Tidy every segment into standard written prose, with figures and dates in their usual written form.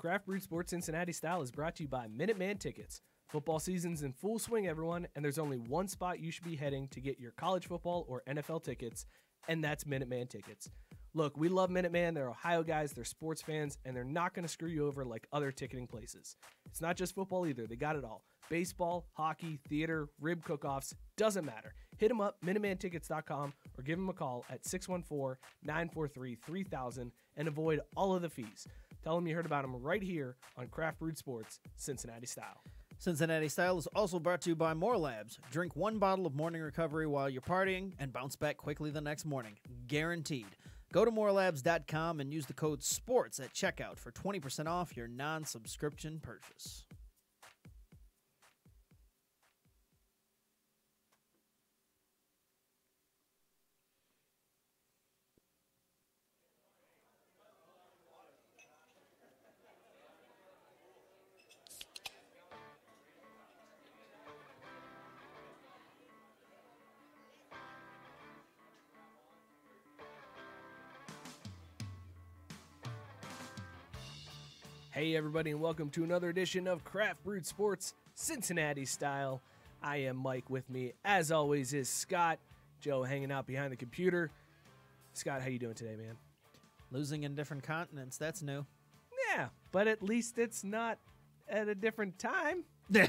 Craft Brewed Sports Cincinnati Style is brought to you by Minuteman Tickets. Football season's in full swing, everyone, and there's only one spot you should be heading to get your college football or NFL tickets, and that's Minuteman Tickets. Look, we love Minuteman. They're Ohio guys, they're sports fans, and they're not going to screw you over like other ticketing places. It's not just football either. They got it all. Baseball, hockey, theater, rib cook-offs, doesn't matter. Hit them up, MinutemanTickets.com, or give them a call at 614-943-3000 and avoid all of the fees. Tell them you heard about them right here on Craft Brewed Sports, Cincinnati Style. Cincinnati Style is also brought to you by More Labs. Drink one bottle of morning recovery while you're partying and bounce back quickly the next morning. Guaranteed. Go to morelabs.com and use the code SPORTS at checkout for 20% off your non-subscription purchase. Hey everybody, and welcome to another edition of Craft Brewed Sports Cincinnati Style. I am Mike. With me, as always, is Scott. Joe hanging out behind the computer. Scott, how you doing today, man? Losing in different continents, that's new. Yeah, but at least it's not at a different time,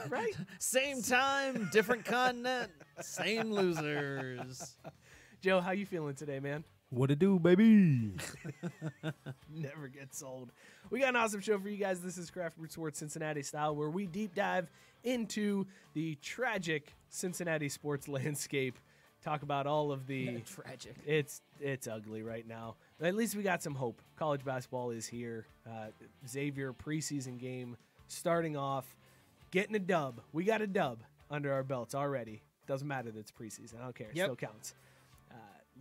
right? Same time, different continent, same losers. Joe, how you feeling today, man? What it do, baby? Never gets old. We got an awesome show for you guys. This is Craft Brewed Sports Cincinnati Style, where we deep dive into the tragic Cincinnati sports landscape. Talk about all of the tragic. It's ugly right now. But at least we got some hope. College basketball is here. Xavier preseason game starting off, getting a dub. We got a dub under our belts already. Doesn't matter that it's preseason. I don't care. It still counts.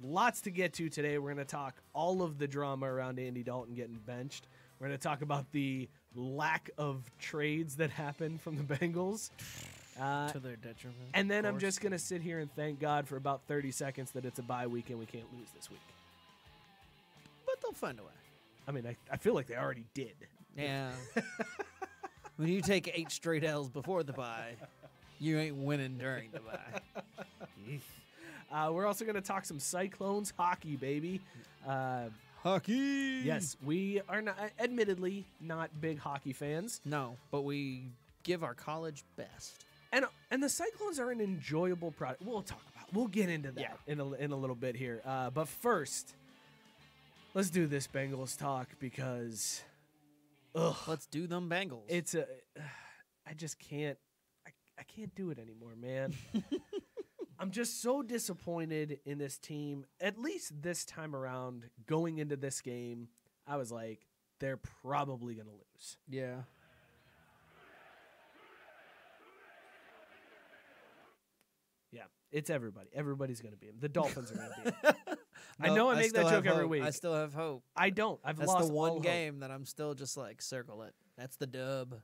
Lots to get to today. We're going to talk all of the drama around Andy Dalton getting benched. We're going to talk about the lack of trades that happened from the Bengals. To their detriment. And then I'm just going to sit here and thank God for about 30 seconds that it's a bye week and we can't lose this week. But they'll find a way. I mean, I feel like they already did. Yeah. When you take 8 straight L's before the bye, you ain't winning during the bye. We're also going to talk some Cyclones hockey, baby. Hockey! Yes, we are not, admittedly not big hockey fans. No, but we give our college best. And the Cyclones are an enjoyable product. We'll get into that in a little bit here. But first, let's do this Bengals talk because, let's do them Bengals. I just can't. I can't do it anymore, man. I'm just so disappointed in this team. At least this time around, going into this game, I was like, they're probably going to lose. Yeah. Yeah, it's everybody. Everybody's going to be him. The Dolphins are going to be him. I know I make that joke every week. I still have hope. I don't. That's the one game that I'm still just like, circle it. That's the dub.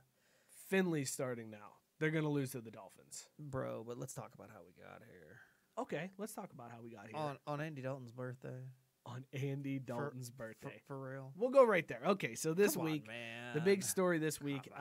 Finley's starting now. They're going to lose to the Dolphins. Bro, but let's talk about how we got here. Okay, let's talk about how we got here. On Andy Dalton's birthday. On Andy Dalton's birthday. For real. We'll go right there. Okay, so this Come on, week, man. the big story this week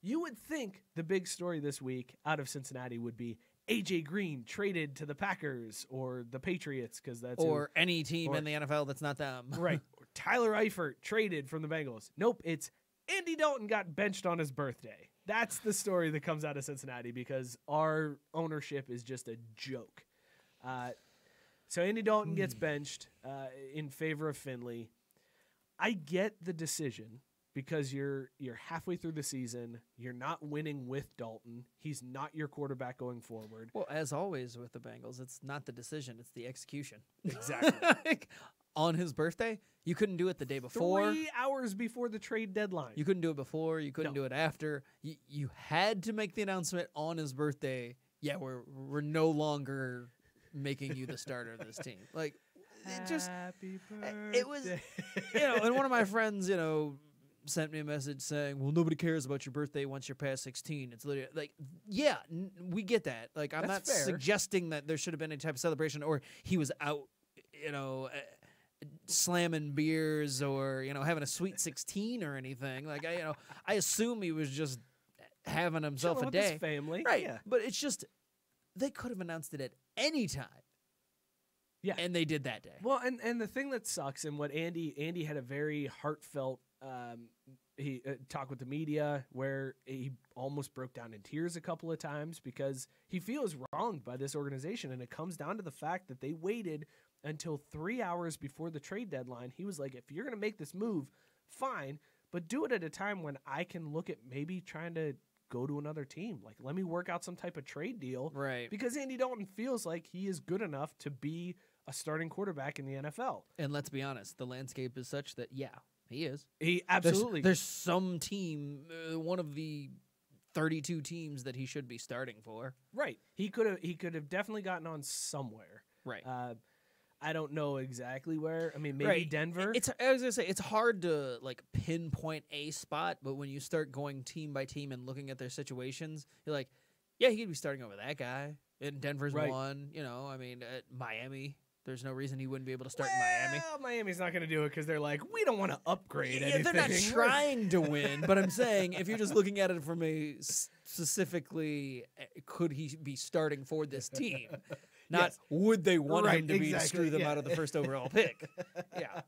you would think the big story this week out of Cincinnati would be A.J. Green traded to the Packers or the Patriots, because that's any team in the NFL that's not them. Right. Or Tyler Eifert traded from the Bengals. Nope, it's Andy Dalton got benched on his birthday. That's the story that comes out of Cincinnati because our ownership is just a joke. So Andy Dalton gets benched in favor of Finley. I get the decision because you're halfway through the season. You're not winning with Dalton. He's not your quarterback going forward. Well, as always with the Bengals, it's not the decision, it's the execution. Exactly. Like, on his birthday, you couldn't do it the day before. 3 hours before the trade deadline. You couldn't do it before. You couldn't do it after. You had to make the announcement on his birthday. Yeah, we're no longer making you the starter of this team. Like, it just Happy birthday. it was, and one of my friends, sent me a message saying, well, nobody cares about your birthday once you're past 16. It's literally like, yeah, we get that. Like, I'm That's not fair. suggesting that there should have been any type of celebration or he was out, slamming beers or, having a Sweet 16 or anything. Like, I assume he was just having himself Chilling a with day. his family. Right. Yeah. But it's just, they could have announced it at any time. Yeah. And they did that day. Well, and the thing that sucks, and what Andy had a very heartfelt he talked with the media where he almost broke down in tears a couple of times because he feels wronged by this organization, and it comes down to the fact that they waited until 3 hours before the trade deadline. He was like, if you're going to make this move, fine, but do it at a time when I can look at maybe trying to go to another team. Like, let me work out some type of trade deal. Right. Because Andy Dalton feels like he is good enough to be a starting quarterback in the NFL. And let's be honest, the landscape is such that, yeah, he is. He absolutely. There's some team, one of the 32 teams that he should be starting for. Right. He could have definitely gotten on somewhere. Right. I don't know exactly where. I mean, maybe Denver. I was gonna say it's hard to like pinpoint a spot, but when you start going team by team and looking at their situations, you're like, yeah, he could be starting over that guy. And Denver's one. I mean, at Miami. There's no reason he wouldn't be able to start in Miami. Miami's not going to do it because they're like, we don't want to upgrade anything. They're not trying to win, but I'm saying if you're just looking at it from a specifically, could he be starting for this team? Not would they want him to screw them out of the first overall pick? Yeah.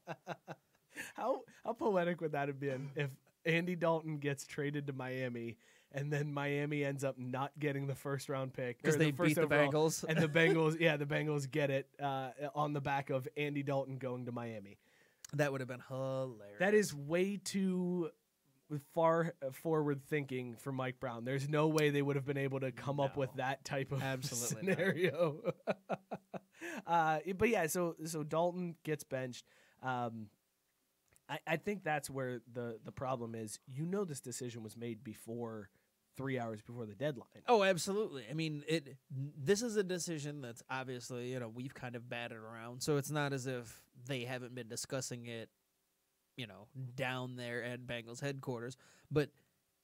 How poetic would that have been if Andy Dalton gets traded to Miami and then Miami ends up not getting the first round pick because they beat the Bengals, and the Bengals get it on the back of Andy Dalton going to Miami. That would have been hilarious. That is way too far forward thinking for Mike Brown. There's no way they would have been able to come up with that type of scenario. But yeah, so Dalton gets benched. I think that's where the problem is. This decision was made before 3 hours before the deadline. Oh, absolutely. I mean, this is a decision that's obviously, we've kind of batted around. So it's not as if they haven't been discussing it, down there at Bengals headquarters. But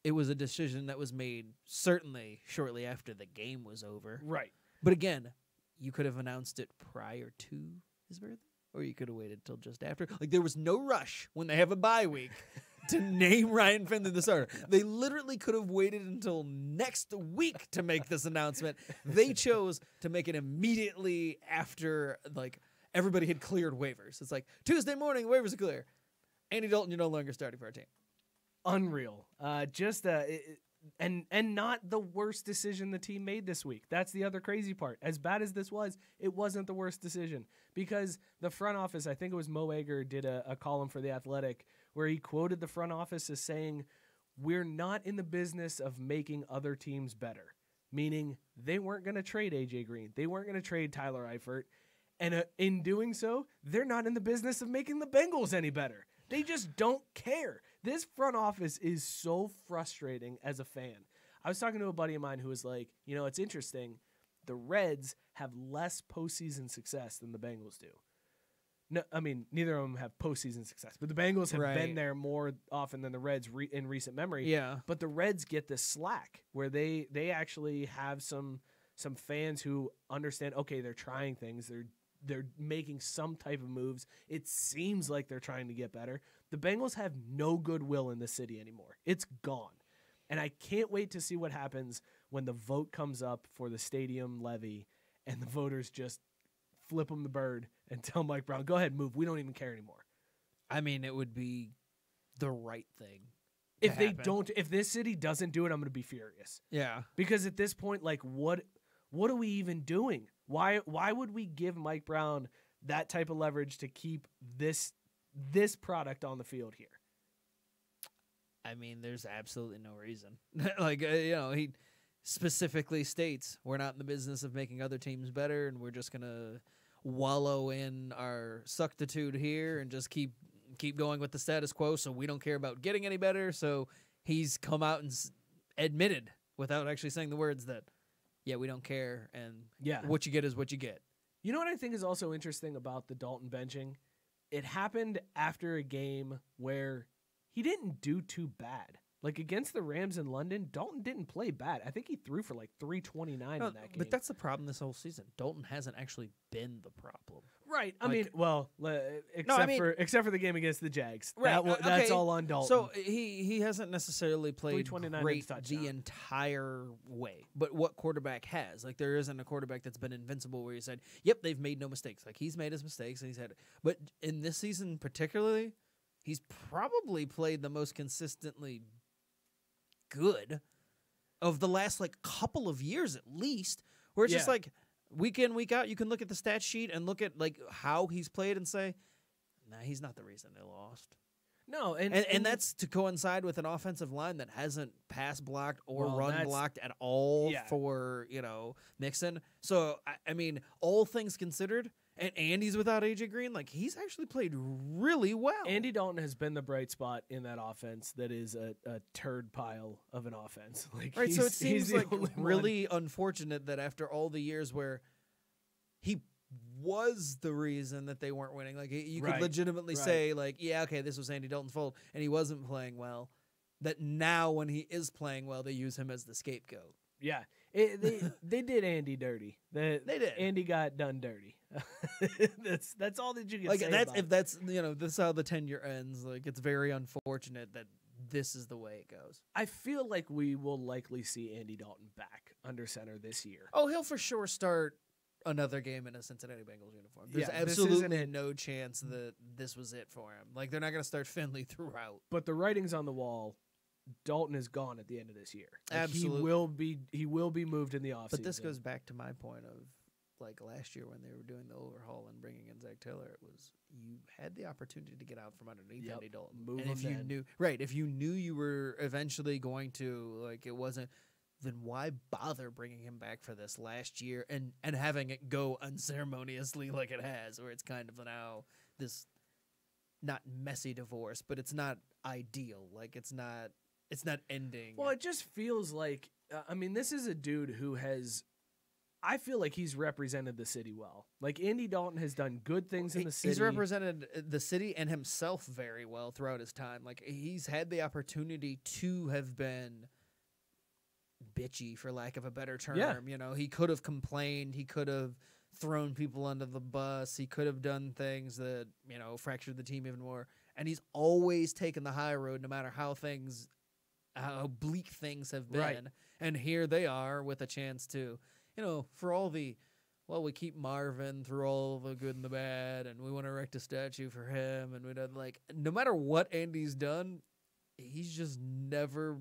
it was a decision that was made certainly shortly after the game was over. Right. But again, you could have announced it prior to his birthday. Or you could have waited till just after. Like, there was no rush when they have a bye week to name Ryan Finley the starter. They literally could have waited until next week to make this announcement. They chose to make it immediately after, like, everybody had cleared waivers. It's like, Tuesday morning, waivers are clear. Andy Dalton, you're no longer starting for our team. Unreal. And not the worst decision the team made this week. That's the other crazy part. As bad as this was, it wasn't the worst decision because the front office, I think it was Mo Egger, did a column for The Athletic where he quoted the front office as saying, we're not in the business of making other teams better, meaning they weren't going to trade A.J. Green. They weren't going to trade Tyler Eifert. And in doing so, they're not in the business of making the Bengals any better. They just don't care. This front office is so frustrating as a fan. I was talking to a buddy of mine who was like, it's interesting. The Reds have less postseason success than the Bengals do. No, I mean, neither of them have postseason success, but the Bengals have been there more often than the Reds in recent memory. Yeah. But the Reds get this slack where they actually have some fans who understand, okay, they're trying things. They're making some type of moves. It seems like they're trying to get better. The Bengals have no goodwill in the city anymore. It's gone. And I can't wait to see what happens when the vote comes up for the stadium levy and the voters just flip them the bird and tell Mike Brown, go ahead, move. We don't even care anymore. I mean, it would be the right thing. If this city doesn't do it, I'm going to be furious. Yeah. Because at this point, like, what are we even doing? Why would we give Mike Brown that type of leverage to keep this product on the field here? I mean, there's absolutely no reason. He specifically states we're not in the business of making other teams better, and we're just gonna wallow in our suctitude here and just keep going with the status quo. So we don't care about getting any better. So he's come out and admitted, without actually saying the words, that yeah, we don't care, and what you get is what you get. You know what I think is also interesting about the Dalton benching? It happened after a game where he didn't do too bad. Like against the Rams in London, Dalton didn't play bad. I think he threw for like 329 in that game. But that's the problem this whole season. Dalton hasn't actually been the problem. Right. I Like- mean, well, except for the game against the Jags. Right, That's okay. all on Dalton. So he hasn't necessarily played 329 great touchdown. the entire way. But what quarterback has? Like there isn't a quarterback that's been invincible where you said, "Yep, they've made no mistakes." Like he's made his mistakes and he's had. But in this season particularly, he's probably played the most consistently good of the last like couple of years at least. Where it's just Yeah. like week in week out, you can look at the stat sheet and look at like how he's played and say, "Nah, he's not the reason they lost." no, And that's to coincide with an offensive line that hasn't pass blocked or Well, run that's- blocked at all Yeah. for, Mixon. So, I mean, all things considered, and Andy's without AJ Green, like, he's actually played really well. Andy Dalton has been the bright spot in that offense that is a turd pile of an offense. Like Right, so it he's seems the like only one. really unfortunate that after all the years where he was the reason that they weren't winning, like you could Right, legitimately right. say, like, yeah, okay, this was Andy Dalton's fault, and he wasn't playing well, that now when he is playing well, they use him as the scapegoat. Yeah, they did Andy dirty. They did. Andy got done dirty. that's all that you can Like say. that's about if it. that's this is how the tenure ends. Like it's very unfortunate that this is the way it goes. I feel like we will likely see Andy Dalton back under center this year. Oh, he'll for sure start another game in a Cincinnati Bengals uniform. There's Yeah, this isn't absolutely it. no chance that this was it for him. Like they're not going to start Finley throughout. But the writing's on the wall. Dalton is gone at the end of this year. Like, Absolutely. he will be moved in the offseason. But this goes back to my point of like last year when they were doing the overhaul and bringing in Zach Taylor. It was you had the opportunity to get out from underneath Yep, Andy Dalton. move And him if you then. knew if you knew you were eventually going to like it wasn't, then why bother bringing him back for this last year and having it go unceremoniously like it has, where it's kind of now this not messy divorce, but it's not ideal. Like it's not ending. Well, it just feels like I mean, this is a dude who has. I feel like he's represented the city well. Like Andy Dalton has done good things in the city. He's represented the city and himself very well throughout his time. Like he's had the opportunity to have been bitchy, for lack of a better term. Yeah. You know, he could have complained. He could have thrown people under the bus. He could have done things that, fractured the team even more. And he's always taken the high road no matter how bleak things have been. Right. And here they are with a chance to, for all the, we keep Marvin through all the good and the bad, and we want to erect a statue for him. And we don't no matter what Andy's done, he's just never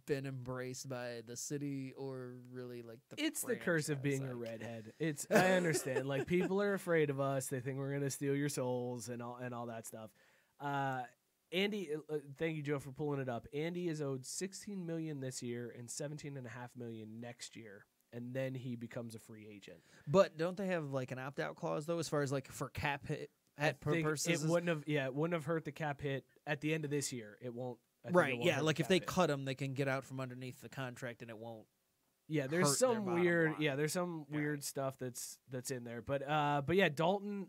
been embraced by the city or really like the It's the curse of franchise, being a like. redhead. I understand. Like people are afraid of us. They think we're gonna steal your souls and all that stuff. Andy, thank you, Joe, for pulling it up. Andy is owed $16 million this year and $17.5 million next year, and then he becomes a free agent. But don't they have like an opt-out clause though, as far as like for cap hit purposes? It wouldn't have hurt the cap hit at the end of this year. It won't. I think Right, it won't yeah, hurt like the if they cap hit. cut him, they can get out from underneath the contract and it won't. Yeah, hurt there's their some bottom weird. line. Yeah, there's some weird stuff that's in there. But yeah, Dalton.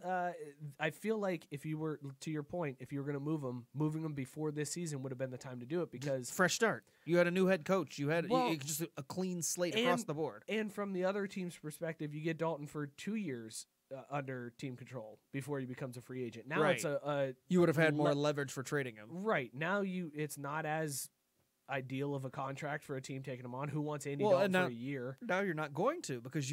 I feel like if you were, to your point, if you were going to moving him before this season would have been the time to do it because. Fresh start. You had a new head coach. You had Well, just a clean slate across the board. And from the other team's perspective, you get Dalton for 2 years under team control before he becomes a free agent. Now it's a You would have had more leverage for trading him. right now it's not as ideal of a contract for a team taking him on. Who wants Andy Dalton for a year? Now you're not going to, because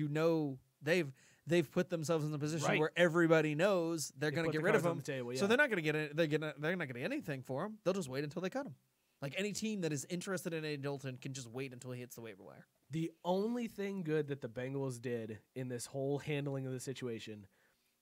they've put themselves in the position Right. where everybody knows they're going to put get the rid of cards on him. the table, So yeah. they're not going to get they're not going to get anything for him. They'll just wait until they cut him. Like any team that is interested in Andy Dalton can just wait until he hits the waiver wire. The only thing good that the Bengals did in this whole handling of the situation,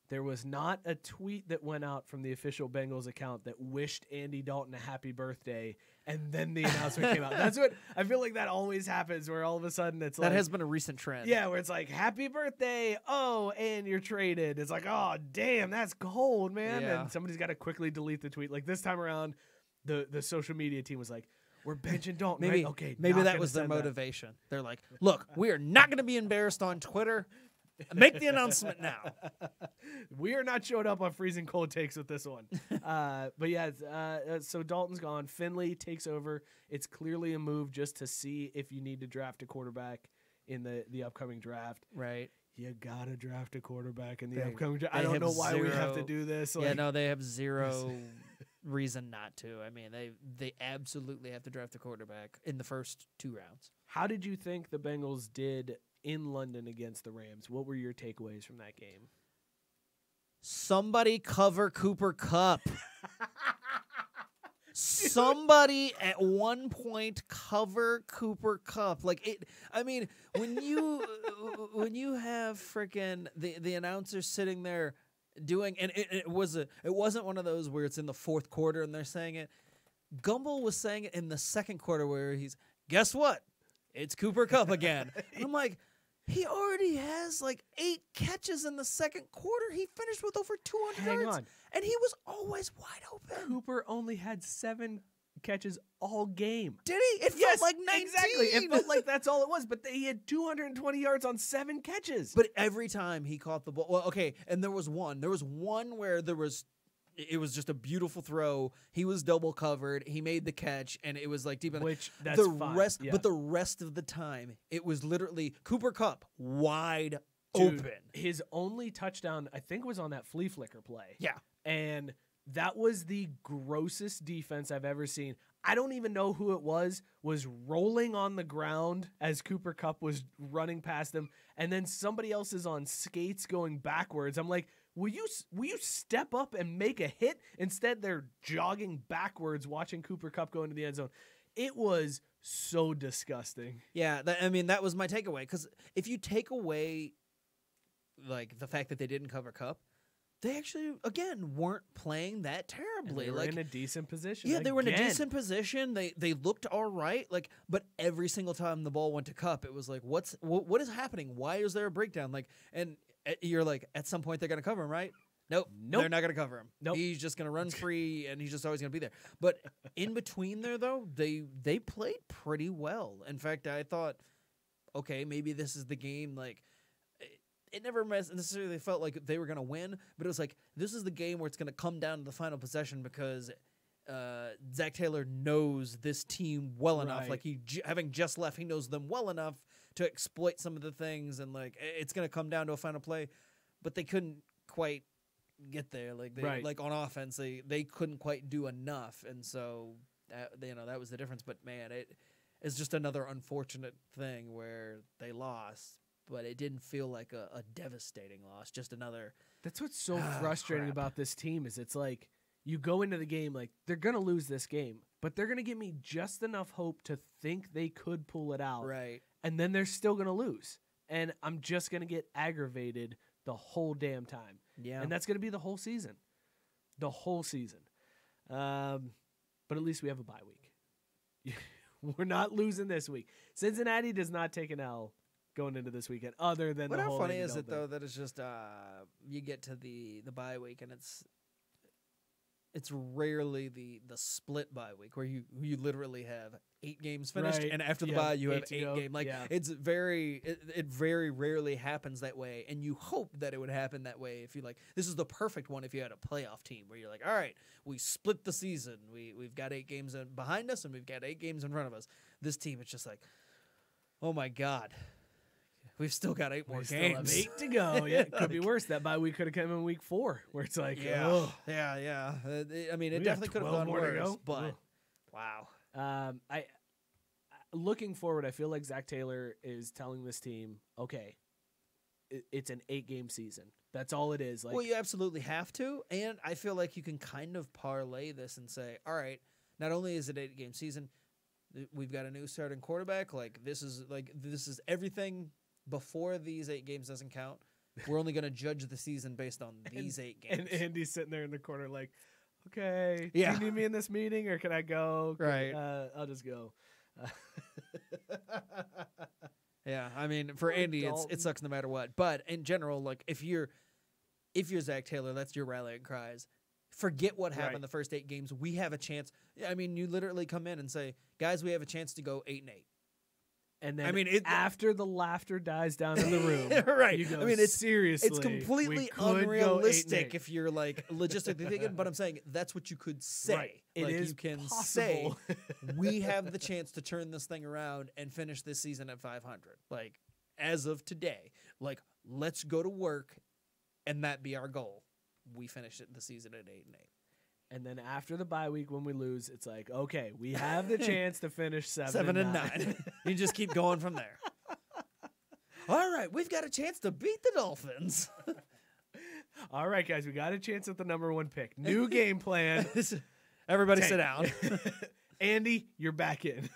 there was not a tweet that went out from the official Bengals account that wished Andy Dalton a happy birthday, and then the announcement came out. That's what I feel like that always happens, where all of a sudden it's That like, has been a recent trend. yeah, where it's like happy birthday, oh, and you're traded. It's like, oh, damn, that's cold, man. Yeah. And somebody's got to quickly delete the tweet. Like this time around, the social media team was like, we're benching Dalton. Maybe right? Okay, maybe not that gonna was their send that. motivation. They're like, look, we are not going to be embarrassed on Twitter. Make the announcement now. We are not showing up on freezing cold takes with this one. But yeah, so Dalton's gone. Finley takes over. It's clearly a move just to see if you need to draft a quarterback in the upcoming draft. Right. You got to draft a quarterback in the upcoming draft. I don't know why we have to do this. Yeah, no, they have zero reason not to. I mean, they absolutely have to draft a quarterback in the first 2 rounds. How did you think the Bengals did in London against the Rams? What were your takeaways from that game? Somebody cover Cooper Kupp. Somebody at one point cover Cooper Kupp. Like it. I mean, when you have freaking the announcer sitting there doing, and it wasn't one of those where it's in the fourth quarter and they're saying it. Gumbel was saying it in the second quarter where he's, guess what? It's Cooper Kupp again. And I'm like, he already has like 8 catches in the second quarter. He finished with over 200 yards. And he was always wide open. Cooper only had 7 catches all game. Did he? It felt like 19. Exactly. It felt like that's all it was. But he had 220 yards on 7 catches. But every time he caught the ball. Well, okay. And there was one where it was just a beautiful throw. He was double covered. He made the catch, and it was like deep in which that's fine. But the rest of the time, it was literally Cooper Kupp wide Dude, open. His only touchdown, I think, was on that flea flicker play. Yeah, and that was the grossest defense I've ever seen. I don't even know who it was rolling on the ground as Cooper Kupp was running past him, and then somebody else is on skates going backwards. I'm like, Will you step up and make a hit? Instead, they're jogging backwards, watching Cooper Kupp go into the end zone. It was so disgusting. Yeah, that was my takeaway. Because if you take away, like, the fact that they didn't cover Kupp, they actually, again, weren't playing that terribly. And they were in a decent position. Yeah, they were in a decent position. They looked all right. Like, but every single time the ball went to Kupp, it was like, what is happening? Why is there a breakdown? Like, and you're like, at some point they're going to cover him, right? Nope. They're not going to cover him. Nope. He's just going to run free, and he's just always going to be there. But in between there, though, they played pretty well. In fact, I thought, okay, maybe this is the game. Like, it never necessarily felt like they were going to win, but it was like, this is the game where it's going to come down to the final possession because Zach Taylor knows this team well enough. Like, having just left, he knows them well enough to exploit some of the things, and like it's going to come down to a final play. But they couldn't quite get there. Like like on offense, they couldn't quite do enough, and so that was the difference. But man, it's just another unfortunate thing where they lost, but it didn't feel like a devastating loss. Just another. That's what's so frustrating about this team is it's like you go into the game like they're gonna lose this game, but they're gonna give me just enough hope to think they could pull it out, right? And then they're still gonna lose, and I'm just gonna get aggravated the whole damn time. Yeah, and that's gonna be the whole season, But at least we have a bye week. We're not losing this week. Cincinnati does not take an L going into this weekend, other than the whole. How funny is it though that it's just you get to the bye week and it's rarely the split bye week where you literally have 8 games finished and after the bye you have 8 games. Like it very rarely happens that way, and you hope that it would happen that way if you like. This is the perfect one if you had a playoff team where you're like, all right, we split the season. We've got 8 games behind us and we've got 8 games in front of us. This team, it's just like, oh my God. We've still got 8 more games. Still have 8 to go. Yeah, it could be worse. That bye week could have come in week 4, where it's like, yeah. I mean, it definitely could have gone worse. But wow. I looking forward, I feel like Zach Taylor is telling this team, okay, it's an 8-game season. That's all it is. Like, well, you absolutely have to, and I feel like you can kind of parlay this and say, all right, not only is it an 8-game season, we've got a new starting quarterback. Like this is everything. Before these 8 games doesn't count, we're only going to judge the season based on these 8 games. And Andy's sitting there in the corner like, okay, do you need me in this meeting or can I go? Right. I'll just go. Yeah, I mean, for Andy, it sucks no matter what. But in general, like if you're Zach Taylor, that's your rallying cries. Forget what happened the first 8 games. We have a chance. I mean, you literally come in and say, guys, we have a chance to go 8-8. And then I mean, after the laughter dies down in the room, right. you go, I mean, it's seriously. It's completely unrealistic if you're like logistically thinking, but I'm saying that's what you could say. Right. It like is you can possible. say we have the chance to turn this thing around and finish this season at 500. Like as of today, like let's go to work and that be our goal. We finish the season at 8-8. And then after the bye week when we lose, it's like, okay, we have the chance to finish 7-9. You just keep going from there. All right, we've got a chance to beat the Dolphins. All right, guys, we got a chance at the number 1 pick. New game plan. Everybody sit down. Andy, you're back in.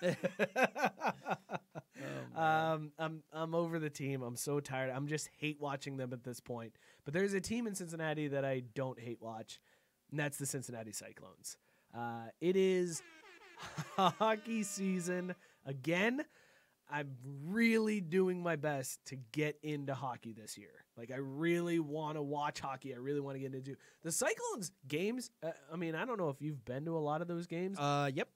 I'm over the team. I'm so tired. I'm just hate watching them at this point. But there's a team in Cincinnati that I don't hate watch, and that's the Cincinnati Cyclones. It is hockey season again. I'm really doing my best to get into hockey this year. Like, I really want to watch hockey. I really want to get into the Cyclones games. I mean, I don't know if you've been to a lot of those games. Yep.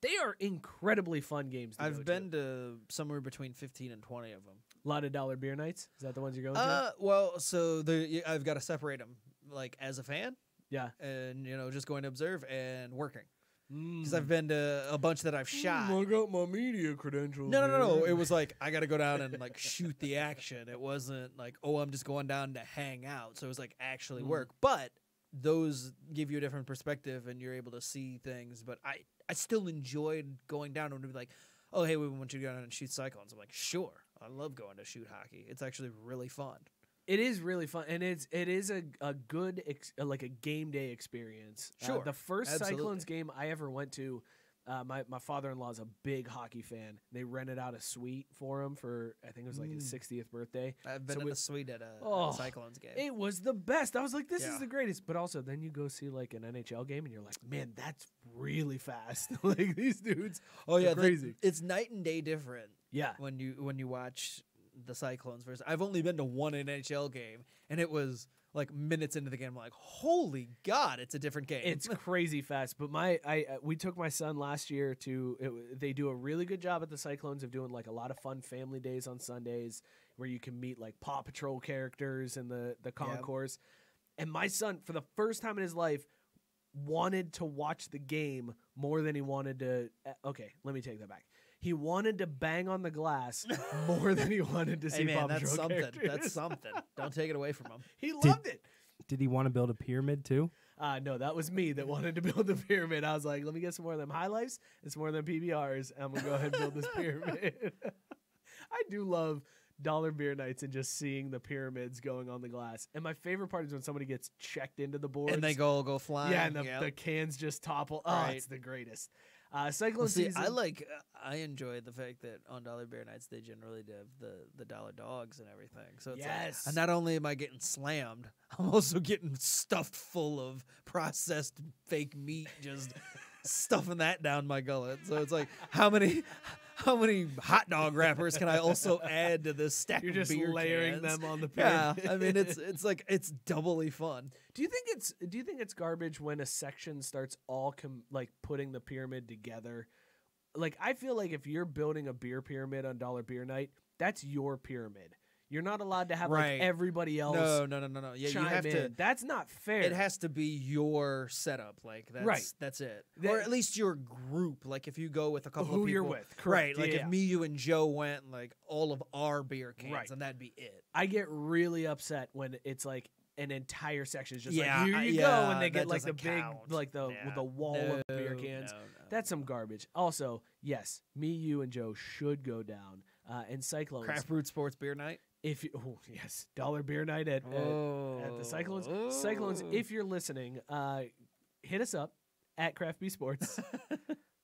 They are incredibly fun games to I've been to somewhere between 15 and 20 of them. A lot of dollar beer nights? Is that the ones you're going to? Well, so I've got to separate them, like as a fan. Yeah. And, just going to observe and working. Because I've been to a bunch that I've shot. I got my media credentials. No. It was like, I got to go down and like shoot the action. It wasn't like, oh, I'm just going down to hang out. So it was like actually work. But those give you a different perspective and you're able to see things. But I still enjoyed going down and be like, oh, hey, we want you to go down and shoot Cyclones. I'm like, sure. I love going to shoot hockey. It's actually really fun. It is really fun, and it is a good like a game day experience. Sure, the first absolutely. Cyclones game I ever went to, my father-in-law is a big hockey fan. They rented out a suite for him for I think it was like his 60th birthday. I've been in the suite at a Cyclones game. It was the best. I was like, this is the greatest. But also, then you go see like an NHL game, and you're like, man, that's really fast. Like these dudes. Oh yeah, crazy. It's night and day different. Yeah, when you watch the Cyclones versus. I've only been to one NHL game, and it was like minutes into the game. I'm like, holy God, it's a different game. It's crazy fast. But we took my son last year they do a really good job at the Cyclones of doing like a lot of fun family days on Sundays where you can meet like Paw Patrol characters in the concourse. Yep. And my son, for the first time in his life, wanted to watch the game more than he wanted to. Okay, let me take that back. He wanted to bang on the glass more than he wanted to see Paw Patrol characters. That's something. Don't take it away from him. He loved it. Did he want to build a pyramid too? No, that was me that wanted to build the pyramid. I was like, let me get some more of them high lifes and some more of them PBRs, and I'm going to go ahead and build this pyramid. I do love dollar beer nights and just seeing the pyramids going on the glass. And my favorite part is when somebody gets checked into the boards. And they go flying. Yeah, and the cans just topple. Oh, it's the greatest. Cyclone season. I enjoy the fact that on Dollar Beer Nights they generally have the dollar dogs and everything. So it's like, and not only am I getting slammed, I'm also getting stuffed full of processed fake meat, just stuffing that down my gullet. So it's like, how many hot dog wrappers can I also add to this stack You're of just beer layering cans? them on the pyramid. Yeah, I mean it's like it's doubly fun. Do you think it's garbage when a section starts all putting the pyramid together? Like, I feel like if you're building a beer pyramid on Dollar Beer Night, that's your pyramid. You're not allowed to have like everybody else. No. Yeah, you have to. That's not fair. It has to be your setup. Like that's it. Or at least your group. Like if you go with a couple of people you're with. Correct. Right. Like if me, you, and Joe went, like all of our beer cans, and that'd be it. I get really upset when it's like an entire section is just like, here you go, and they get like the big like the wall of beer cans. No. That's some garbage. Also, yes, me, you, and Joe should go down. And Cyclones. Craft Brewed Sports Beer Night. Dollar Beer Night at the Cyclones. Cyclones, if you're listening, hit us up at Craft Beer Sports.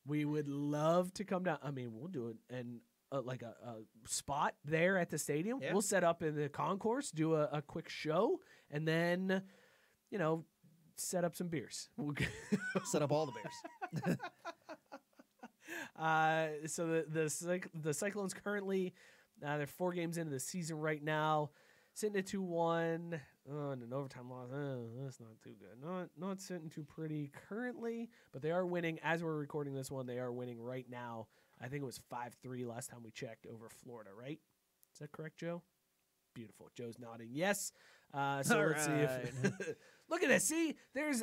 We would love to come down. I mean, we'll do it and like a spot there at the stadium. Yeah. We'll set up in the concourse, do a quick show, and then set up some beers. We'll set up all the beers. So the Cyclones currently they're 4 games into the season right now, sitting at 2-1. And an overtime loss. That's not too good. Not sitting too pretty currently, but they are winning as we're recording this one. They are winning right now I think it was 5-3 last time we checked over Florida, right? Is that correct, Joe? Beautiful. Joe's nodding yes. So let's see if look at this. See,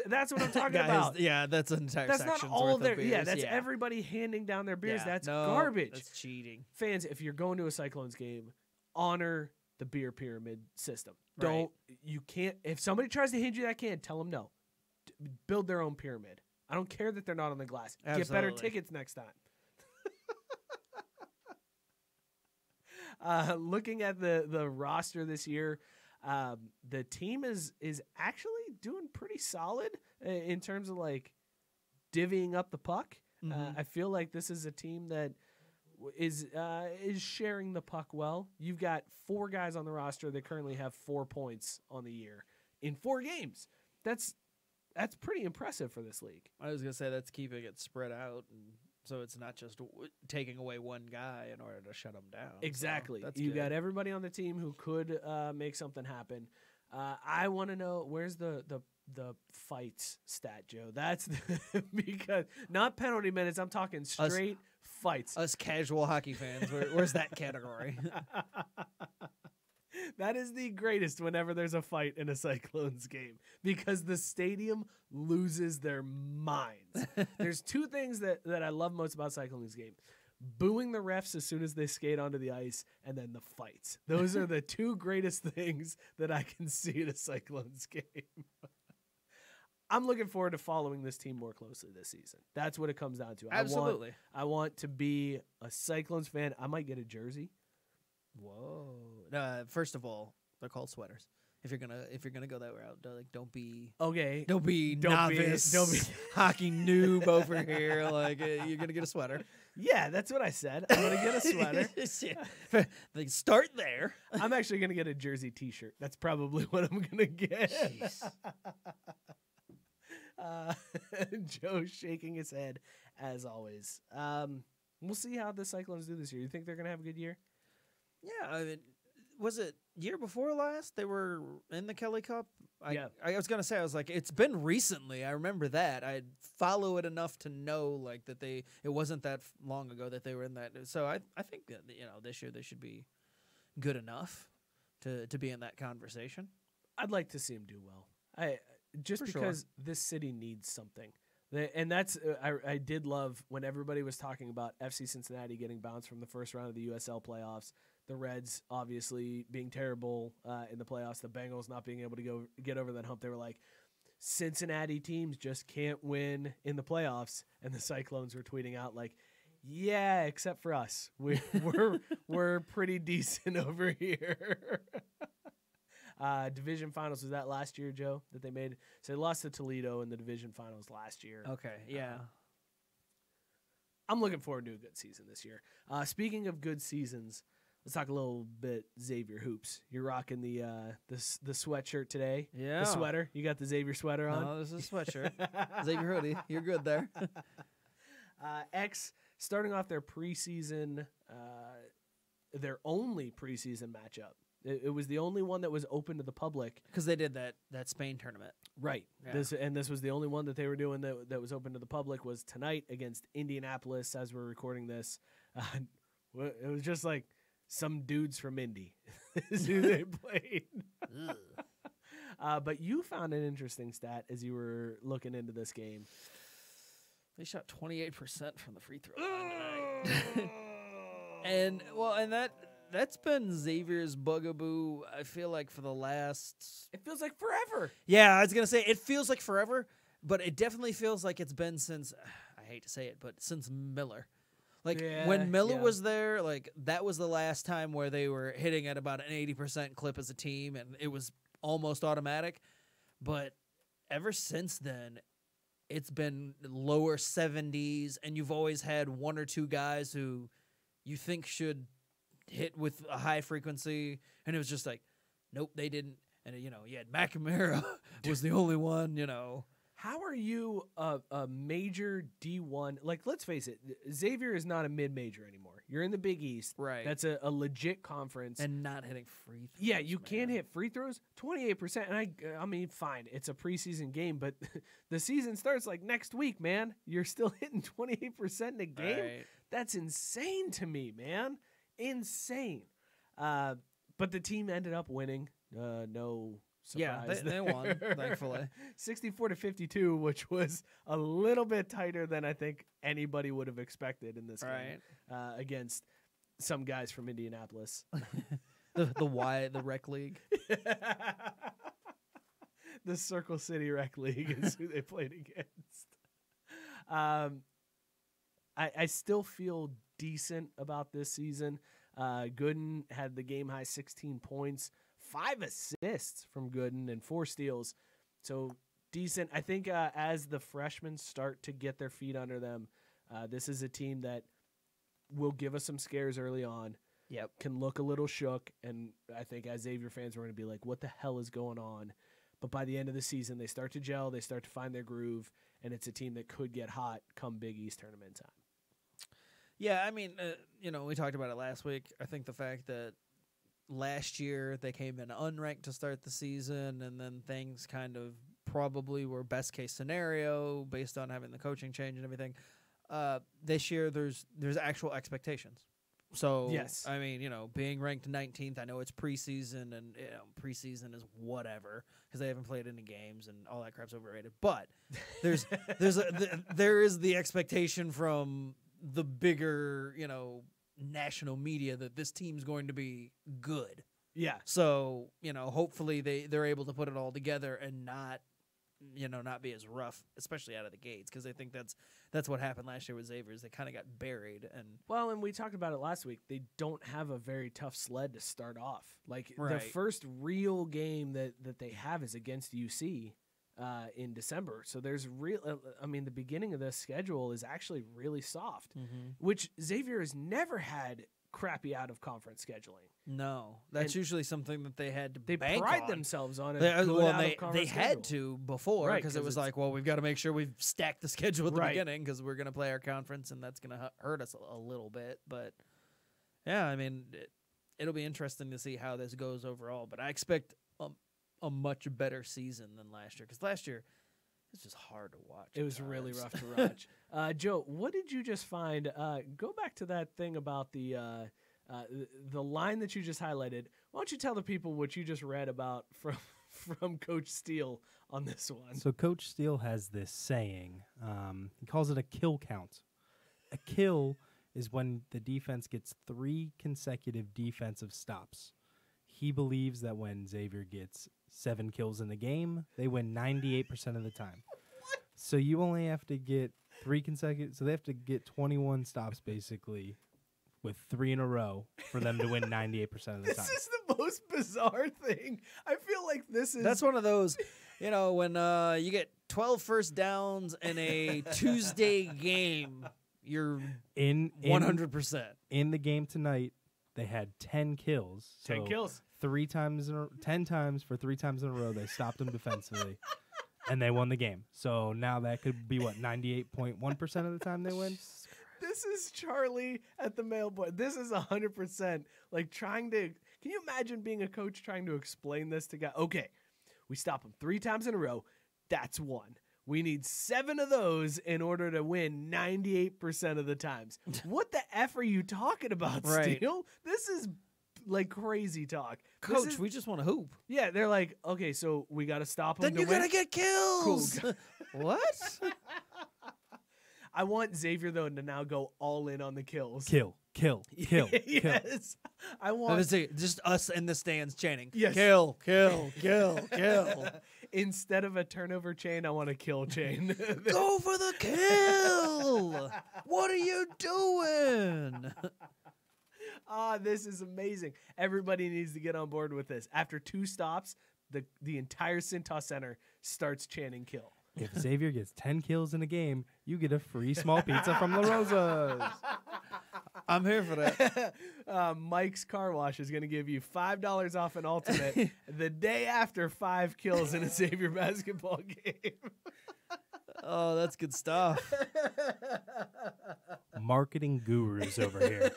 that's what I'm talking about. Yeah, that's an entire That's not section's all worth their of beers. yeah, that's everybody handing down their beers. Yeah, That's no, garbage. That's cheating. Fans, if you're going to a Cyclones game, honor the beer pyramid system. Right. You can't if somebody tries to hand you that can, tell them no. Build their own pyramid. I don't care that they're not on the glass. Absolutely. Get better tickets next time. Looking at the roster this year, the team is actually doing pretty solid in terms of like divvying up the puck. Mm-hmm. I feel like this is a team that is sharing the puck well. You've got 4 guys on the roster that currently have 4 points on the year in 4 games. That's pretty impressive for this league. I was gonna say that's keeping it spread out, and so it's not just taking away one guy in order to shut him down. Exactly. So You good. got everybody on the team who could make something happen. I want to know where's the fights stat, Joe. That's because not penalty minutes. I'm talking straight fights. Us casual hockey fans. Where's that category? That is the greatest whenever there's a fight in a Cyclones game because the stadium loses their minds. There's 2 things that I love most about Cyclones game. Booing the refs as soon as they skate onto the ice, and then the fights. Those are the 2 greatest things that I can see in a Cyclones game. I'm looking forward to following this team more closely this season. That's what it comes down to. Absolutely. I want to be a Cyclones fan. I might get a jersey. Whoa. First of all, they're called sweaters. If you're gonna go that route, don't be Okay. novice. Don't be hockey noob over here. Like you're gonna get a sweater. Yeah, that's what I said. I'm gonna get a sweater. Like, start there. I'm actually gonna get a jersey T-shirt. That's probably what I'm gonna get. Joe's shaking his head as always. We'll see how the Cyclones do this year. You think they're gonna have a good year? Yeah, I mean, was it year before last they were in the Kelly Cup? Yeah. I was gonna say, I was like, it's been recently. I remember that. I follow it enough to know like that it wasn't that long ago that they were in that. So I think that this year they should be good enough to be in that conversation. I'd like to see him do well. For Because this city needs something. And that's I did love when everybody was talking about FC Cincinnati getting bounced from the first round of the USL playoffs. The Reds obviously being terrible in the playoffs. The Bengals not being able to get over that hump. They were like, Cincinnati teams just can't win in the playoffs. And the Cyclones were tweeting out like, yeah, except for us. We're pretty decent over here. Division finals, was that last year, Joe, that they made? So they lost to Toledo in the division finals last year. Okay, yeah. I'm looking forward to a good season this year. Speaking of good seasons, let's talk a little bit Xavier hoops. You're rocking the sweatshirt today. Yeah. The sweater. You got the Xavier sweater on? No, this is a sweatshirt. Xavier hoodie. You're good there. X starting off their preseason, their only preseason matchup. It was the only one that was open to the public because they did that Spain tournament. Right. Yeah. This was the only one that they were doing that was open to the public was tonight against Indianapolis as we're recording this. It was just like some dudes from Indy is who they played. But you found an interesting stat as you were looking into this game. They shot 28% from the free throw line tonight. and that's been Xavier's bugaboo, I feel like, for the last... It feels like forever. Yeah, I was going to say, it feels like forever, but it definitely feels like it's been since, I hate to say it, but since Miller. Like, when Miller was there, like, that was the last time where they were hitting at about an 80% clip as a team, and it was almost automatic. But ever since then, it's been lower 70s, and you've always had 1 or 2 guys who you think should hit with a high frequency, and it was just like, nope, they didn't. And you had McNamara was the only one. How are you a major D1? Like, let's face it, Xavier is not a mid-major anymore. You're in the Big East. Right. That's a legit conference. And not hitting free throws. Yeah, you can't hit free throws. 28%. And I mean, fine, it's a preseason game, but the season starts like next week, man. You're still hitting 28% in a game. Right. That's insane to me, man. Insane. But the team ended up winning. No surprise. Yeah, they won, thankfully. 64-52, which was a little bit tighter than I think anybody would have expected in this game against some guys from Indianapolis. the rec league. The Circle City Rec League is who they played against. I still feel decent about this season. Gooden had the game-high 16 points, 5 assists from Gooden, and 4 steals. So decent. I think as the freshmen start to get their feet under them, this is a team that will give us some scares early on. Yep. Can look a little shook, and I think as Xavier fans, we're going to be like, what the hell is going on? But by the end of the season, they start to gel, they start to find their groove, and it's a team that could get hot come Big East tournament time. Yeah, I mean, we talked about it last week. I think the fact that last year they came in unranked to start the season, and then things kind of probably were best case scenario based on having the coaching change and everything. This year there's actual expectations. So, yes. I mean, being ranked 19th, I know it's preseason, and preseason is whatever because they haven't played any games and all that crap's overrated. But there is the expectation from the bigger, national media that this team's going to be good. Yeah. So, hopefully they're able to put it all together and not be as rough, especially out of the gates, because I think that's what happened last year with Xavier. They kind of got buried. And we talked about it last week. They don't have a very tough sled to start off. Like the Right. first real game that they have is against UC in December. So there's the beginning of the schedule is actually really soft, which Xavier has never had crappy out of conference scheduling. No, that's usually something that they had to They bank pride on. themselves on it. They had to before Right, because it 'cause was it's- like, well, we've got to make sure we've stacked the schedule at the Right. beginning because we're going to play our conference and that's going to hurt us a little bit. But yeah, I mean, it'll be interesting to see how this goes overall. But I expect a much better season than last year because last year it's just hard to watch. It was really rough to watch. Joe, what did you just find? Go back to that thing about the line that you just highlighted. Why don't you tell the people what you just read about from Coach Steele on this one? So Coach Steele has this saying. He calls it a kill count. A kill is when the defense gets 3 consecutive defensive stops. He believes that when Xavier gets 7 kills in the game, they win 98% of the time. So you only have to get 3 consecutive. So they have to get 21 stops basically with 3 in a row for them to win 98% of the time. This is the most bizarre thing. I feel like this is... That's one of those, when you get 12 first downs in a Tuesday game, you're in 100%. In the game tonight, they had 10 kills. 10 kills. 10 times for 3 times in a row, they stopped them defensively, and they won the game. So now that could be, 98.1% of the time they win? This is Charlie at the mailboard. This is 100% like trying to... Can you imagine being a coach trying to explain this to guys? Okay, we stop them 3 times in a row. That's 1. We need 7 of those in order to win 98% of the times. What the F are you talking about, Right. Steele? This is like crazy talk. Coach, we just want to hoop. Yeah, they're like, okay, so we got to stop them Then you got to get kills. Cool. What? I want Xavier, though, to now go all in on the kills. Kill. Yes. I want... Just us in the stands chanting, Yes. kill. Instead of a turnover chain, I want a kill chain. Go for the kill. What are you doing? This is amazing. Everybody needs to get on board with this. After 2 stops, the entire Cintas Center starts chanting kill. If Xavier gets 10 kills in a game, you get a free small pizza from La Rosa's. I'm here for that. Mike's Car Wash is going to give you $5 off an ultimate the day after 5 kills in a Xavier basketball game. Oh, that's good stuff. Marketing gurus over here.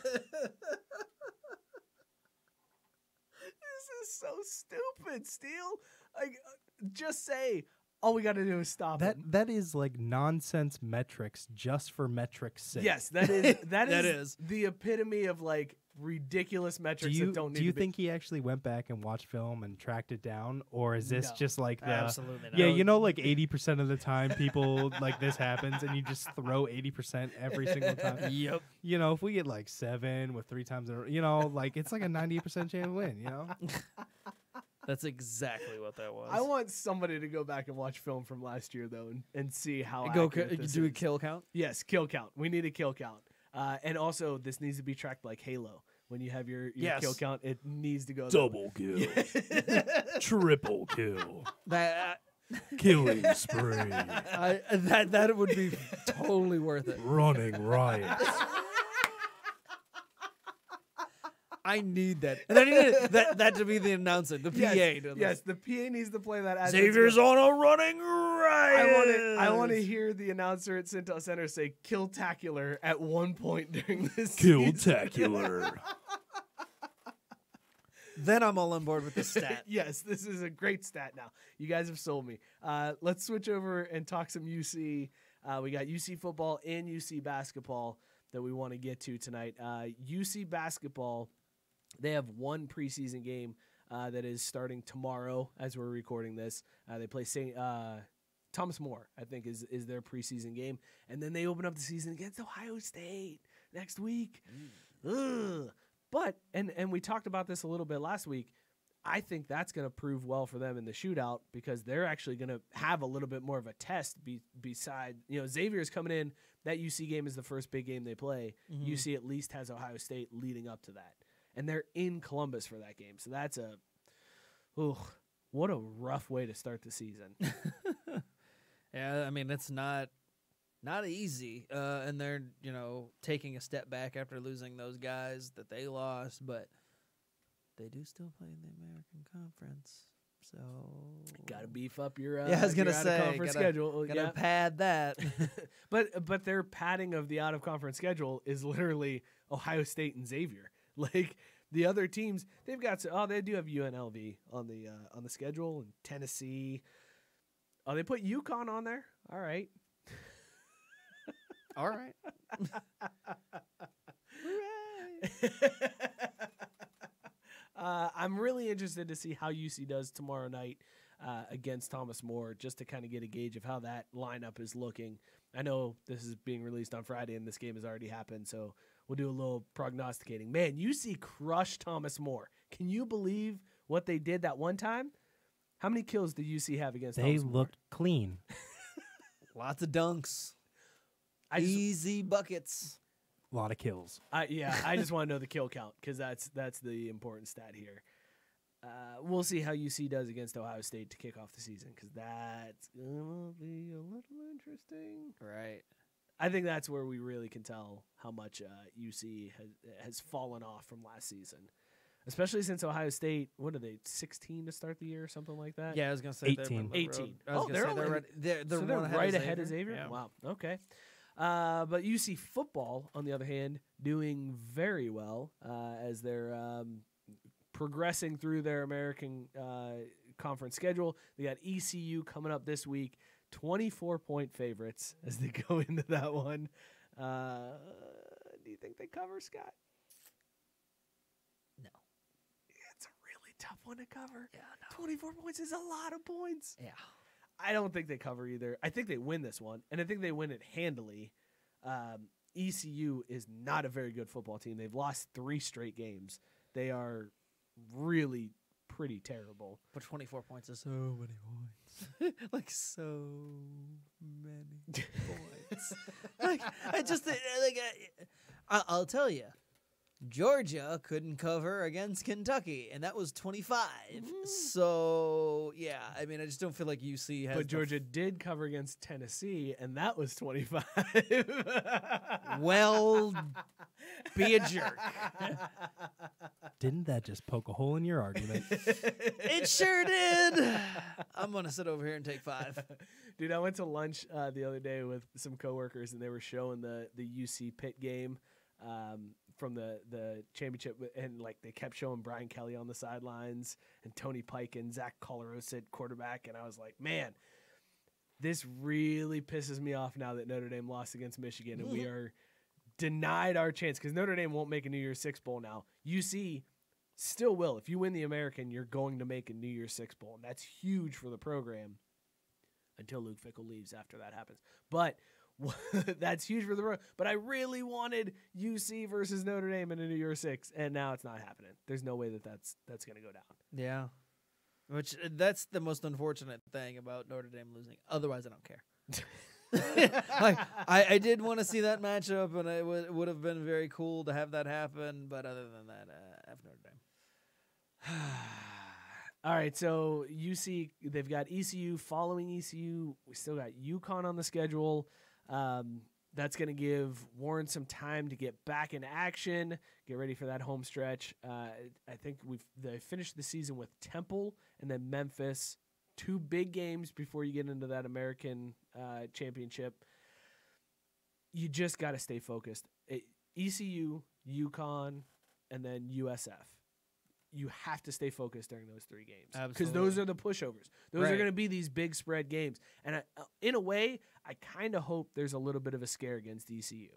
This is so stupid, Steele. Like, just say all we got to do is stop him. That is like nonsense metrics just for metrics' sake. Yes, that is That is. the epitome of like ridiculous metrics that don't need Do you to think he actually went back and watched film and tracked it down, or is this No. just like the Absolutely not. Yeah, you know, like 80% of the time people like this happens, and you just throw 80% every single time. Yep. You know, if we get like 7 with 3 times, you know, like it's like a 90% chance of win. You know, That's exactly what that was. I want somebody to go back and watch film from last year though, and see how Go accurate this do a is. kill count. Yes, kill count. We need a kill count. And also, this needs to be tracked like Halo. When you have your Yes. kill count, it needs to go double kill, triple kill, That killing spree, that would be totally worth it. running riots. I need that. And I need that to be the announcer, the PA. Yes, the PA needs to play that. As it's Xavier's going. on a running riot. I want to hear the announcer at Cintas Center say "Kill-tacular" at one point during this. Kill-tacular. Then I'm all on board with the stat. Yes, this is a great stat now. You guys have sold me. Let's switch over and talk some UC. We got UC football and UC basketball that we want to get to tonight. UC basketball, they have one preseason game that is starting tomorrow as we're recording this. They play Thomas More, I think, is their preseason game. And then they open up the season against Ohio State next week. Ugh. But, and we talked about this a little bit last week, I think that's going to prove well for them in the shootout because they're actually going to have a little bit more of a test beside, Xavier's coming in. That UC game is the first big game they play. Mm-hmm. UC at least has Ohio State leading up to that. And they're in Columbus for that game. So that's what a rough way to start the season. Yeah, I mean, it's not easy. And they're, taking a step back after losing those guys that they lost, but they do still play in the American Conference. So Got to beef up your I was gonna say, out-of-conference schedule. gotta pad that. But their padding of the out-of-conference schedule is literally Ohio State and Xavier. Like the other teams, they've got they do have UNLV on the schedule and Tennessee. Oh, they put UConn on there. All right. All right. I'm really interested to see how UC does tomorrow night against Thomas More, just to kind of get a gauge of how that lineup is looking. I know this is being released on Friday, and this game has already happened, so we'll do a little prognosticating. Man, UC crushed Thomas More. Can you believe what they did that one time? How many kills did UC have against Thomas More? They looked clean. Lots of dunks. Easy buckets. A lot of kills. I just want to know the kill count because that's the important stat here. We'll see how UC does against Ohio State to kick off the season because that's going to be a little interesting. Right. I think that's where we really can tell how much UC has fallen off from last season, especially since Ohio State, what are they, 16 to start the year or something like that? Yeah, I was going to say 18. 18. They're right ahead of Xavier? Yeah. Wow, okay. But UC football, on the other hand, doing very well as they're progressing through their American conference schedule. They got ECU coming up this week, 24-point favorites as they go into that one. Do you think they cover, Scott? No. It's a really tough one to cover. Yeah, no. 24 points is a lot of points. Yeah. I don't think they cover either. I think they win this one, and I think they win it handily. ECU is not a very good football team. They've lost 3 straight games. They are really pretty terrible. But 24 points is so many points. Like, so many points. I'll tell you. Georgia couldn't cover against Kentucky, and that was 25. So, yeah, I mean, I just don't feel like UC has. But Georgia did cover against Tennessee, and that was 25. Well be a jerk. Didn't that just poke a hole in your argument? It sure did. I'm going to sit over here and take 5. Dude, I went to lunch the other day with some coworkers, and they were showing the UC Pitt game from the championship, and like they kept showing Brian Kelly on the sidelines and Tony Pike and Zach Collaros at quarterback, and I was like, man, this really pisses me off now that Notre Dame lost against Michigan, and we are denied our chance because Notre Dame won't make a New Year's Six bowl now. UC still will. If you win the American, you're going to make a New Year's Six bowl, and that's huge for the program until Luke Fickell leaves after that happens. But that's huge for the program. But I really wanted UC versus Notre Dame in a New Year's Six, and now it's not happening. There's no way that's going to go down. Yeah. Which that's the most unfortunate thing about Notre Dame losing. Otherwise, I don't care. Like I did want to see that matchup, and it would have been very cool to have that happen. But other than that, F Notre Dame. All right, so UC, they've got ECU. Following ECU, we still got UConn on the schedule. That's going to give Warren some time to get back in action, get ready for that home stretch. I think they finished the season with Temple and then Memphis, 2 big games before you get into that American championship. You just got to stay focused. ECU, UConn, and then USF. You have to stay focused during those 3 games because those are the pushovers. Those are going to be these big spread games. And in a way, I kind of hope there's a little bit of a scare against ECU.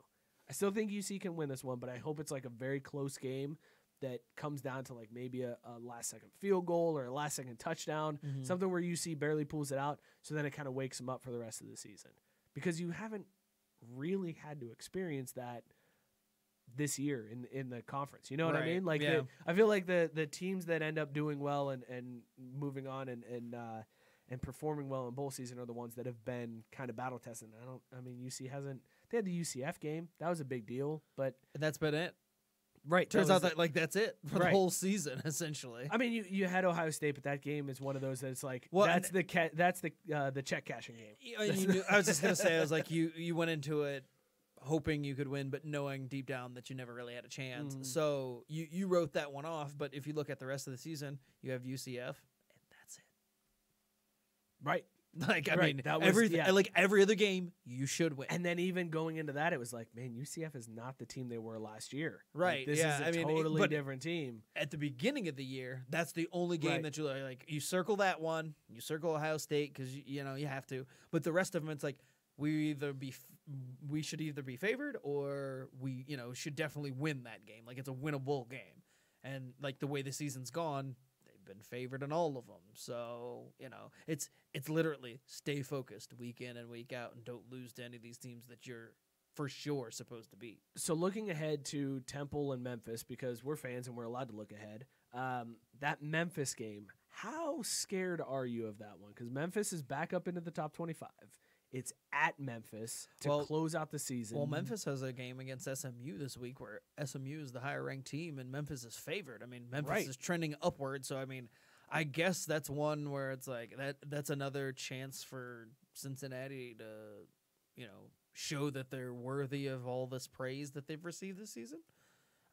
I still think UC can win this one, but I hope it's like a very close game that comes down to like maybe a last-second field goal or a last-second touchdown, something where UC barely pulls it out, so then it kind of wakes them up for the rest of the season. Because you haven't really had to experience that this year in the conference. You know what I mean? Like I feel like the teams that end up doing well and moving on and performing well in bowl season are the ones that have been kind of battle tested. UC hasn't. They had the UCF game. That was a big deal, but that's been it. Right. Turns out that like that's it for the whole season essentially. I mean, you had Ohio State, but that game is one of those that's like that's the check cashing game. I was just gonna say, I was like you went into it hoping you could win, but knowing deep down that you never really had a chance. So you wrote that one off, but if you look at the rest of the season, you have UCF, and that's it. Right. Like, I mean, that was, like every other game, you should win. And then even going into that, it was like, man, UCF is not the team they were last year. Right. Like, this is a totally different team. At the beginning of the year, that's the only game that you like. You circle that one, you circle Ohio State because, you have to. But the rest of them, it's like, we should either be favored or we, should definitely win that game. Like, it's a winnable game. And, like, the way the season's gone, they've been favored in all of them. So, it's literally stay focused week in and week out and don't lose to any of these teams that you're for sure supposed to beat. So looking ahead to Temple and Memphis, because we're fans and we're allowed to look ahead, that Memphis game, how scared are you of that one? Because Memphis is back up into the top 25. It's at Memphis to close out the season. Well, Memphis has a game against SMU this week where SMU is the higher-ranked team and Memphis is favored. I mean, Memphis is trending upward, so, I mean, I guess that's one where it's like that's another chance for Cincinnati to, show that they're worthy of all this praise that they've received this season.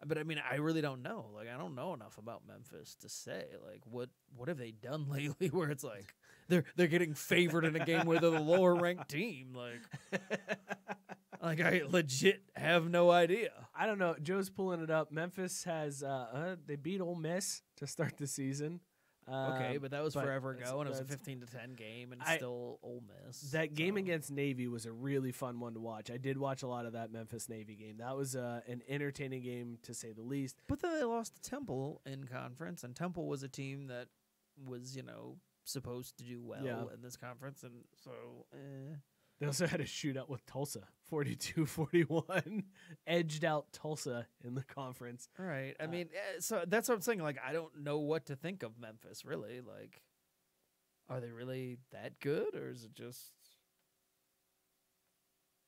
But, I mean, I really don't know. Like, I don't know enough about Memphis to say, like, what have they done lately where it's like they're getting favored in a game where they're the lower-ranked team. Like, I legit have no idea. I don't know. Joe's pulling it up. Memphis has they beat Ole Miss to start the season. Okay, but that was forever ago, and it was a 15-10 game, and still Ole Miss. That game against Navy was a really fun one to watch. I did watch a lot of that Memphis-Navy game. That was an entertaining game, to say the least. But then they lost to Temple in conference, and Temple was a team that was, supposed to do well in this conference, and so, They also had a shootout with Tulsa, 42-41, edged out Tulsa in the conference. Right. I mean, so that's what I'm saying. Like, I don't know what to think of Memphis, really. Like, are they really that good, or is it just,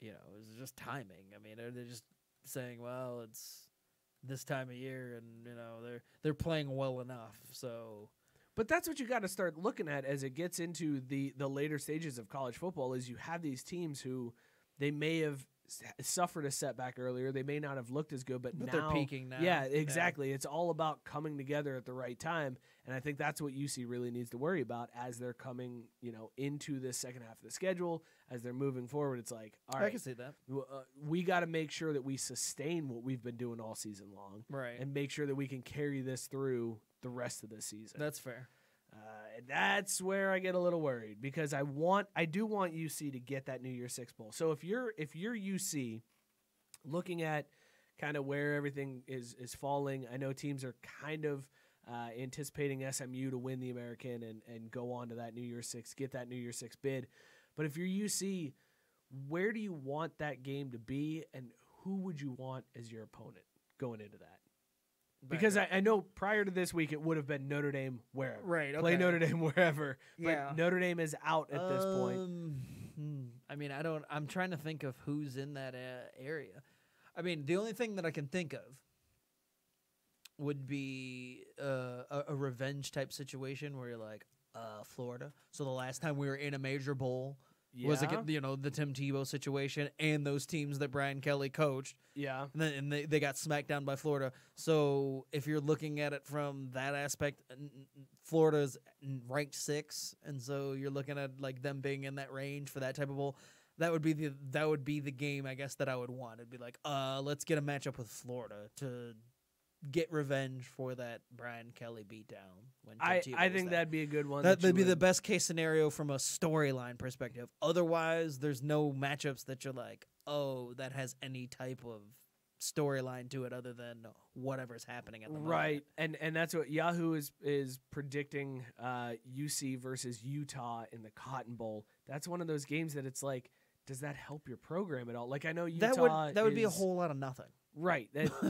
is it just timing? I mean, are they just saying, well, it's this time of year, and, they're playing well enough, so... But that's what you got to start looking at as it gets into the later stages of college football is you have these teams who they may have suffered a setback earlier. They may not have looked as good, but now they're peaking now. Yeah, exactly. It's all about coming together at the right time, and I think that's what UC really needs to worry about as they're coming, into the second half of the schedule, as they're moving forward. It's like, all right, I can see that. We got to make sure that we sustain what we've been doing all season long, Right. and make sure that we can carry this through the rest of the season. That's fair. And that's where I get a little worried, because I do want UC to get that New Year's Six bowl. So if you're UC, looking at kind of where everything is falling, I know teams are kind of anticipating SMU to win the American and go on to that New Year's Six, get that New Year's Six bid. But if you're UC, where do you want that game to be, and who would you want as your opponent going into that? Because I know prior to this week it would have been Notre Dame wherever. Right, okay. Play Notre Dame wherever. But Yeah. Notre Dame is out at this point. I mean, I'm trying to think of who's in that area. I mean, the only thing that I can think of would be a revenge type situation where you're like, Florida. So the last time we were in a major bowl was Yeah. the Tim Tebow situation and those teams that Brian Kelly coached. Yeah. And they got smacked down by Florida. So if you're looking at it from that aspect, Florida's ranked 6, and so you're looking at like them being in that range for that type of bowl. That would be the game, I guess, that I would want. It'd be like, let's get a matchup with Florida to get revenge for that Brian Kelly beatdown. When I Tim Tebow think was that'd be a good one. That'd be the best case scenario from a storyline perspective. Otherwise, there's no matchups that you're like, oh, that has any type of storyline to it other than whatever's happening at the moment. Right, and that's what Yahoo is predicting. UC versus Utah in the Cotton Bowl. That's one of those games that it's like, does that help your program at all? Like, I know Utah that would be a whole lot of nothing. Right.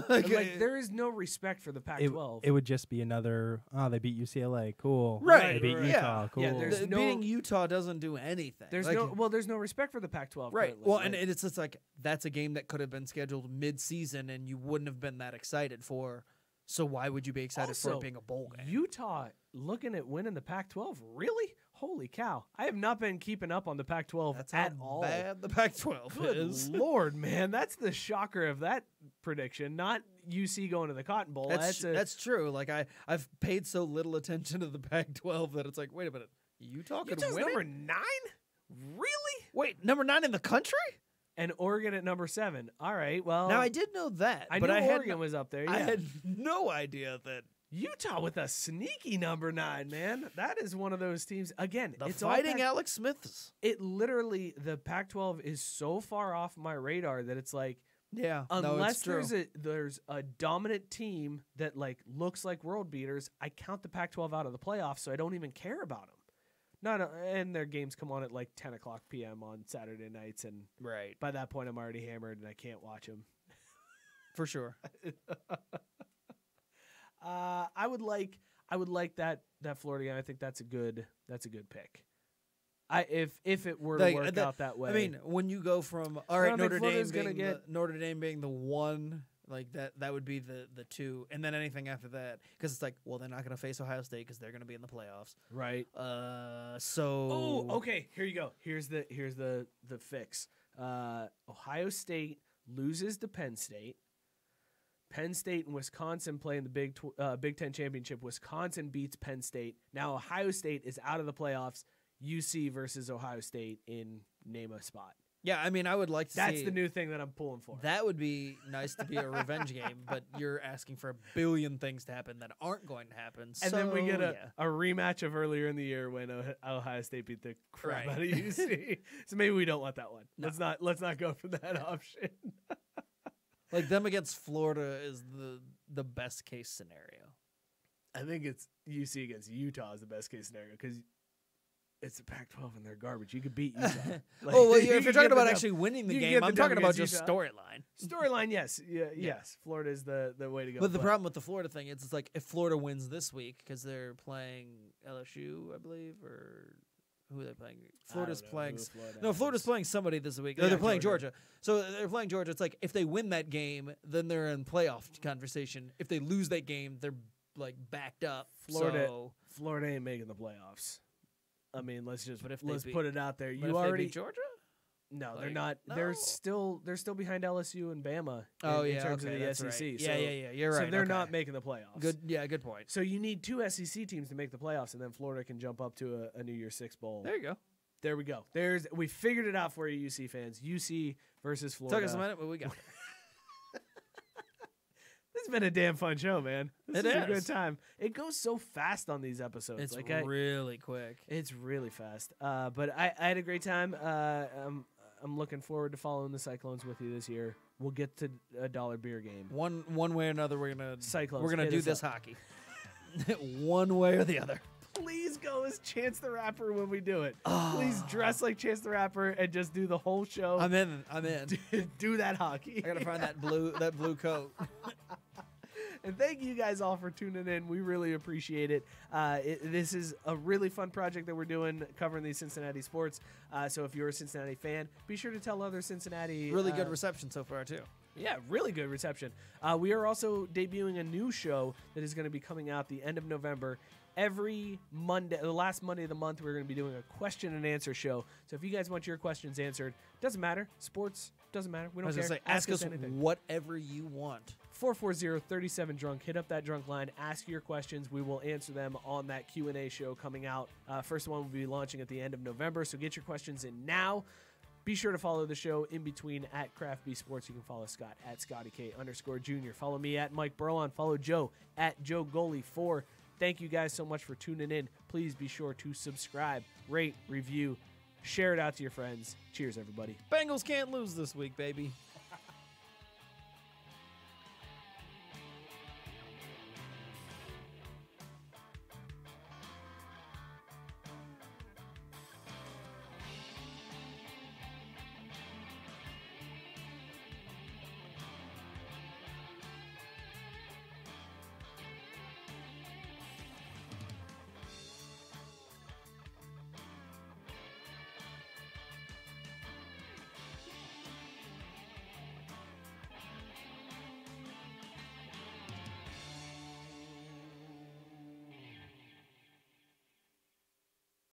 Like there is no respect for the Pac-12. It would just be another, they beat UCLA, cool. Right, They beat right. Utah, Yeah. cool. Yeah, there's no- Beating Utah doesn't do anything. There's Like, there's no respect for the Pac-12. right. currently. Well, Like, and it's just like that's a game that could have been scheduled mid-season, and you wouldn't have been that excited for. So why would you be excited for Also, it being a bowl game? Utah looking at winning the Pac-12. Really? Holy cow! I have not been keeping up on the Pac-12 That's at how all. bad the Pac-12 Good is. Lord, man, that's the shocker of that prediction. Not UC going to the Cotton Bowl. That's true. Like I've paid so little attention to the Pac-12 that it's like, wait a minute, Utah could Utah's win number it? 9. Really? Wait, number 9 in the country? And Oregon at number 7. All right. Well, Now I did know that, I but knew I had Oregon was up there. Yeah. I had no idea that Utah with a sneaky number 9, man. That is one of those teams. Again, the it's all Fighting Alex Smiths. It literally, the Pac-12 is so far off my radar that it's like, Yeah, unless there's a dominant team that like looks like world beaters, I count the Pac-12 out of the playoffs, so I don't even care about them. And their games come on at like 10 o'clock p.m. on Saturday nights, and right by that point I'm already hammered and I can't watch them. for sure. I would like that Florida game. I think that's a good pick. If it were to work out that way. I mean, when you go from I don't think Florida's gonna get- Notre Dame being the 1, like that would be the 2, and then anything after that, because it's like, well, they're not going to face Ohio State because they're going to be in the playoffs. right. So Okay. Here you go. Here's the fix. Ohio State loses to Penn State. Penn State and Wisconsin play in the Big Ten championship. Wisconsin beats Penn State. Now Ohio State is out of the playoffs. UC versus Ohio State in name a spot. Yeah, I mean, I would like to see. That's the new thing that I'm pulling for. That would be nice to be a revenge game, but you're asking for a billion things to happen that aren't going to happen. And then we get yeah. a rematch of earlier in the year when Ohio State beat the crap Right. out of UC. So maybe we don't want that one. No. Let's not go for that option. Like them against Florida is the best case scenario. I think it's UC against Utah is the best case scenario because it's the Pac-12 and they're garbage. You could beat Utah. Like, Oh well, you if you're could talking get about the actually winning the you can game, get I'm the talking about against just Utah. storyline. storyline, yes, yes. Florida is the way to go. But the problem with the Florida thing is, it's like if Florida wins this week because they're playing LSU, I believe, or who are they playing? Florida's playing. Florida's playing somebody this week. Yeah, They're playing Georgia. Georgia. So they're playing Georgia. It's like if they win that game, then they're in playoff conversation. If they lose that game, they're like backed up. Florida ain't making the playoffs. I mean, let's But if they let's beat- put it out there. But You if they already beat Georgia. No, they're Like, not. no. They're still behind LSU and Bama. Oh, in yeah, terms okay, of the that's SEC. right. So, Yeah, you're right. So they're okay. not making the playoffs. Good point. So you need 2 SEC teams to make the playoffs, and then Florida can jump up to a New Year's Six bowl. There you go. There we go. We figured it out for you, UC fans. UC versus Florida. Took us a minute, but we got there. This has been a damn fun show, man. This It is a is. good time. It goes so fast on these episodes. It's like really quick. It's really fast. But I had a great time. I'm looking forward to following the Cyclones with you this year. We'll get to a $1 beer game. One way or another, we're gonna Cyclones, do hit us this up. hockey. One way or the other. Please go as Chance the Rapper when we do it. Please dress like Chance the Rapper and just do the whole show. I'm in. Do that hockey. I gotta find that blue coat. And thank you guys all for tuning in. We really appreciate it. This is a really fun project that we're doing, covering these Cincinnati sports. So if you're a Cincinnati fan, be sure to tell other Cincinnati. Really good reception so far too. Yeah, really good reception. We are also debuting a new show that is going to be coming out the end of November. Every Monday, the last Monday of the month, we're going to be doing a question and answer show. So if you guys want your questions answered, doesn't matter. Sports, doesn't matter. We I don't was care. gonna say, ask us anything. whatever you want. 440-37-DRUNK. Hit up that drunk line. Ask your questions. We will answer them on that Q&A show coming out. First one will be launching at the end of November, so get your questions in now. Be sure to follow the show in between at Craft B Sports. You can follow Scott at ScottyK_Jr. Follow me at Mike Burlon. Follow Joe at Joe Goalie 4. Thank you guys so much for tuning in. Please be sure to subscribe, rate, review, share it out to your friends. Cheers, everybody. Bengals can't lose this week, baby.